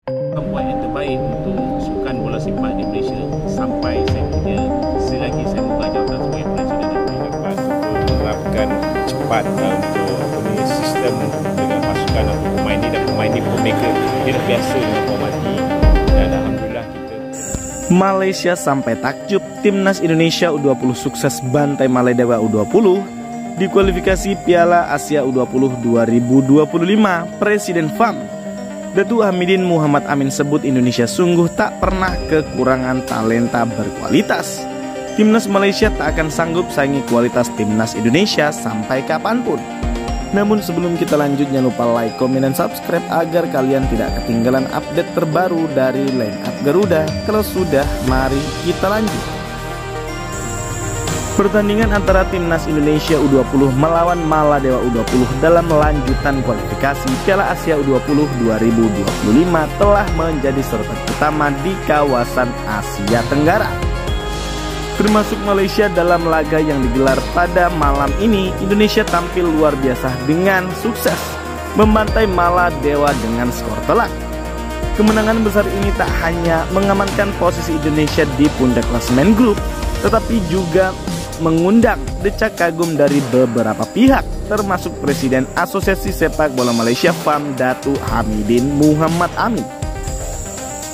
Buat yang terbaik untuk sukan bola sepak di Malaysia sampai saya punya selagi saya memegang jawatan sebagai Presiden dapat menerapkan cepat untuk sistem dengan pasukan atau pemain ini pun mereka dia dah biasa dengan format ini, dan alhamdulillah kita. Malaysia sampai takjub timnas Indonesia U20 sukses bantai Maladewa U20 di kualifikasi Piala Asia U20 2025. Presiden FAM Datuk Hamidin Muhammad Amin sebut Indonesia sungguh tak pernah kekurangan talenta berkualitas. Timnas Malaysia tak akan sanggup saingi kualitas timnas Indonesia sampai kapanpun. Namun sebelum kita lanjut, jangan lupa like, komen, dan subscribe agar kalian tidak ketinggalan update terbaru dari Line Up Garuda. Kalau sudah, mari kita lanjut. Pertandingan antara timnas Indonesia U20 melawan Maladewa U20 dalam lanjutan kualifikasi Piala Asia U20 2025 telah menjadi sorotan utama di kawasan Asia Tenggara. Termasuk Malaysia. Dalam laga yang digelar pada malam ini, Indonesia tampil luar biasa dengan sukses membantai Maladewa dengan skor telak. Kemenangan besar ini tak hanya mengamankan posisi Indonesia di puncak klasemen grup, tetapi juga mengundang decak kagum dari beberapa pihak, termasuk Presiden Asosiasi Sepak Bola Malaysia FAM Datuk Hamidin Muhammad Amin.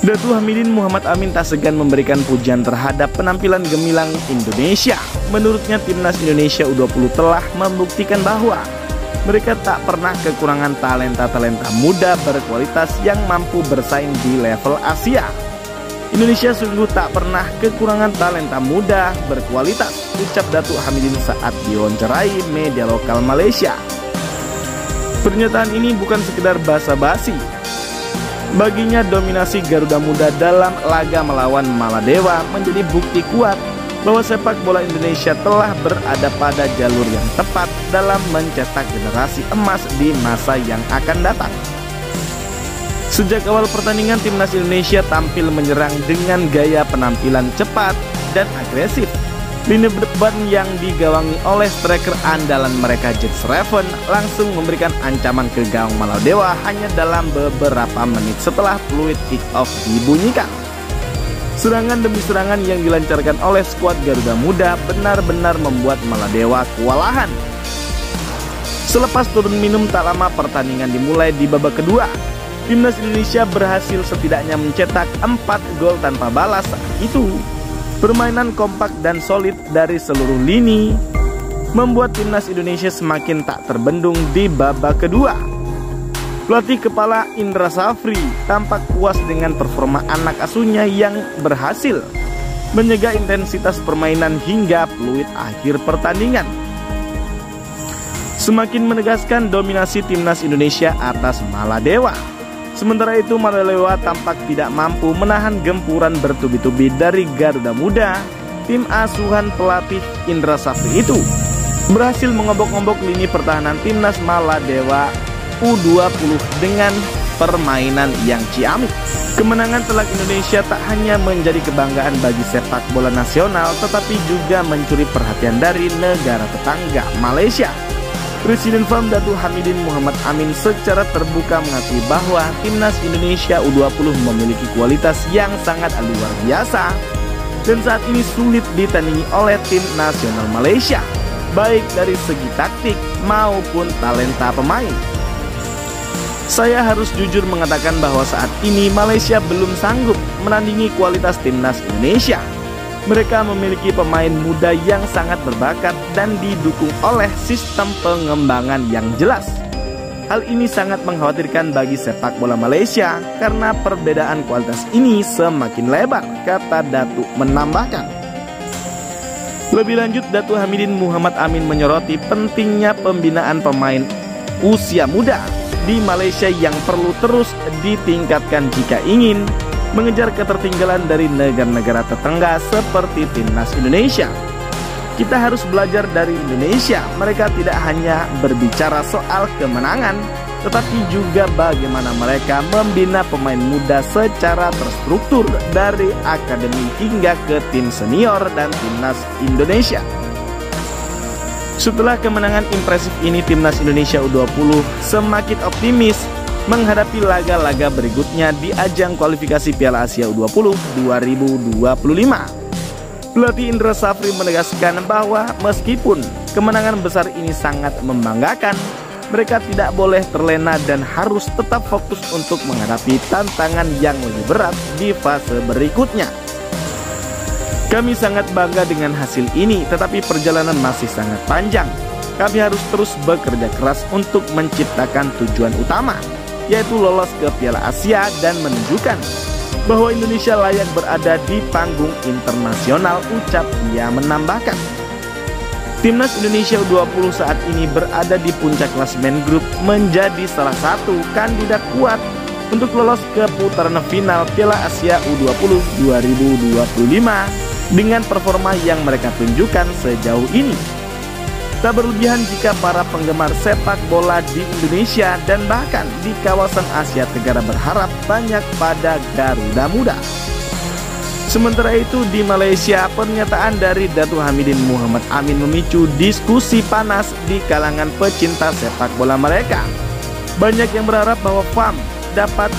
Datuk Hamidin Muhammad Amin tak segan memberikan pujian terhadap penampilan gemilang Indonesia. Menurutnya timnas Indonesia U20 telah membuktikan bahwa mereka tak pernah kekurangan talenta-talenta muda berkualitas yang mampu bersaing di level Asia. Indonesia sungguh tak pernah kekurangan talenta muda berkualitas, ucap Datuk Hamidin saat diwawancarai media lokal Malaysia. Pernyataan ini bukan sekedar basa-basi. Baginya, dominasi Garuda Muda dalam laga melawan Maladewa menjadi bukti kuat bahwa sepak bola Indonesia telah berada pada jalur yang tepat dalam mencetak generasi emas di masa yang akan datang. Sejak awal pertandingan, timnas Indonesia tampil menyerang dengan gaya penampilan cepat dan agresif. Lini depan yang digawangi oleh striker andalan mereka Jens Raven langsung memberikan ancaman ke gawang Maladewa hanya dalam beberapa menit setelah fluid kick-off dibunyikan. Serangan demi serangan yang dilancarkan oleh skuad Garuda Muda benar-benar membuat Maladewa kewalahan. Selepas turun minum tak lama, pertandingan dimulai di babak kedua. Timnas Indonesia berhasil setidaknya mencetak 4 gol tanpa balas saat itu. Permainan kompak dan solid dari seluruh lini membuat timnas Indonesia semakin tak terbendung di babak kedua. Pelatih kepala Indra Safri tampak puas dengan performa anak asuhnya yang berhasil menjaga intensitas permainan hingga fluid akhir pertandingan, semakin menegaskan dominasi timnas Indonesia atas Maladewa. Sementara itu, Maladewa tampak tidak mampu menahan gempuran bertubi-tubi dari Garuda Muda. Tim asuhan pelatih Indra Safri itu berhasil mengobok-ngobok lini pertahanan timnas Maladewa U20 dengan permainan yang ciamik. Kemenangan telak Indonesia tak hanya menjadi kebanggaan bagi sepak bola nasional, tetapi juga mencuri perhatian dari negara tetangga Malaysia. Presiden FAM Datuk Hamidin Muhammad Amin secara terbuka mengakui bahwa timnas Indonesia U20 memiliki kualitas yang sangat luar biasa dan saat ini sulit ditandingi oleh tim nasional Malaysia, baik dari segi taktik maupun talenta pemain. Saya harus jujur mengatakan bahwa saat ini Malaysia belum sanggup menandingi kualitas timnas Indonesia. Mereka memiliki pemain muda yang sangat berbakat dan didukung oleh sistem pengembangan yang jelas. Hal ini sangat mengkhawatirkan bagi sepak bola Malaysia karena perbedaan kualitas ini semakin lebar, kata Datuk menambahkan. Lebih lanjut, Datuk Hamidin Muhammad Amin menyoroti pentingnya pembinaan pemain usia muda di Malaysia yang perlu terus ditingkatkan jika ingin mengejar ketertinggalan dari negara-negara tetangga seperti timnas Indonesia. Kita harus belajar dari Indonesia. Mereka tidak hanya berbicara soal kemenangan, tetapi juga bagaimana mereka membina pemain muda secara terstruktur dari akademi hingga ke tim senior dan timnas Indonesia. Setelah kemenangan impresif ini, timnas Indonesia U20 semakin optimis menghadapi laga-laga berikutnya di ajang kualifikasi Piala Asia U20 2025. Pelatih Indra Safri menegaskan bahwa meskipun kemenangan besar ini sangat membanggakan, mereka tidak boleh terlena dan harus tetap fokus untuk menghadapi tantangan yang lebih berat di fase berikutnya. Kami sangat bangga dengan hasil ini, tetapi perjalanan masih sangat panjang. Kami harus terus bekerja keras untuk menciptakan tujuan utama, yaitu lolos ke Piala Asia dan menunjukkan bahwa Indonesia layak berada di panggung internasional, ucap dia menambahkan. Timnas Indonesia U20 saat ini berada di puncak klasemen grup, menjadi salah satu kandidat kuat untuk lolos ke putaran final Piala Asia U20 2025 dengan performa yang mereka tunjukkan sejauh ini. Tak berlebihan jika para penggemar sepak bola di Indonesia dan bahkan di kawasan Asia Tenggara berharap banyak pada Garuda Muda. Sementara itu di Malaysia, pernyataan dari Datuk Hamidin Muhammad Amin memicu diskusi panas di kalangan pecinta sepak bola mereka. Banyak yang berharap bahwa FAM dapat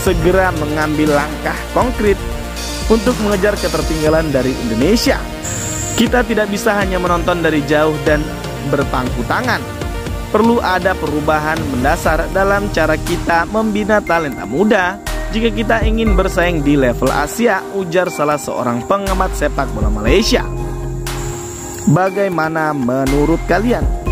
segera mengambil langkah konkret untuk mengejar ketertinggalan dari Indonesia. Kita tidak bisa hanya menonton dari jauh dan berpangku tangan. Perlu ada perubahan mendasar dalam cara kita membina talenta muda jika kita ingin bersaing di level Asia, ujar salah seorang pengamat sepak bola Malaysia. Bagaimana menurut kalian?